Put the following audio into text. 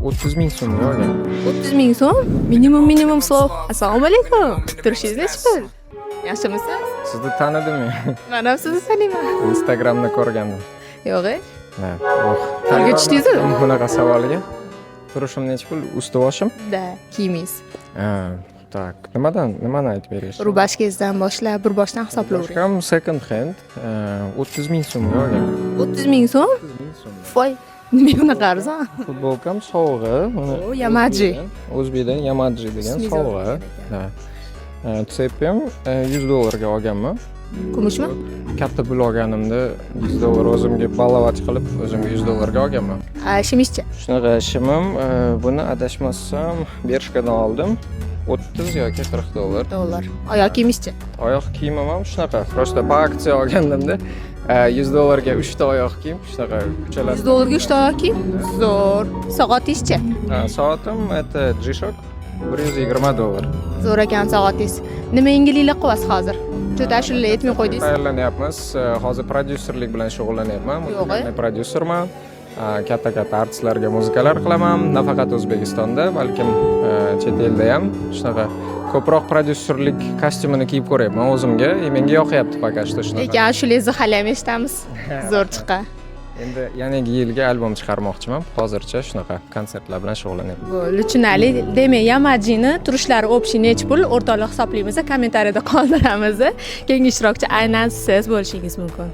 30 ming so'm olgan. 30 ming so'm? Minimum hisob. Assalomu alaykum. Turishingiz nechpul? Yaxshimisiz? Sizni tanidim men. Men ham sizni taniyman. Instagramda ko'rgandim. Yo'q. Ha, Qo'lga tushdingizmi? Bunaqa savolga turishim nechpul? Ust-boshim? Da, kiyimingiz. Ha, tak. Nimani aytib berasiz? Rubashkangizdan boshlab bir boshdan hisoblayvering. Ham second hand 30 ming so'mga olgan. 30 ming so'm? 30 ming so'm. Voy, nima bunaqa arzon? Futbolkam sovg'a. O, Yamaji. O'zbekdan Yamaji degan sovg'a. Ha. Tsepim $100 olganman. Kumushmi? Katta pul olganimda $100 o'zimga balovat qilib o'zimga $100 olganman. Shimishcha. Shunaqa shimim, buni adashmasam Bershkadan oldim. 30 yoki $40. Dollar. Oyoq kiyimishcha. Oyoq kiyimim ham shunaqa. Prosta po aksiya olgandimda $100 ga 3 ta oyoq kiyim, shunaqa uchalasi. $100 ga 3 ta oyoq kiyim? Zo'r. Soatingizcha? Soatim это G-Shock $120. Zo'r ekan soatingiz. Nima yengilliklar qilyapsiz hozir? Juda ashula aytmay qo'ydingiz. Tayyorlanyapmiz. Hozir prodyuserlik bilan shug'ullanyapman. Men prodyuserman. Katta artistlarga muzikalar qilaman. Nafaqat O'zbekistonda, balkim chet elda ham shunaqa ko'proq prodyuserlik kostyumini kiyib ko'ryapman o'zimga. Menga yoqyapti poka shunaqa. Lekin ashulangizni hali ham eshitamiz. Zo'r chiqqan. Endi yangi yilga albom chiqarmoqchiman. Hozircha shunaqa konsertlar bilan shug'ullanyapman. Bo'ldi, tushunarli. Demak, Yamajini turishlari общий nechpul o'rtoqlik hisoblaymiz, kommentariyada qoldiramiz. Keyingi ishtirokchi aynan siz bo'lishingiz mumkin.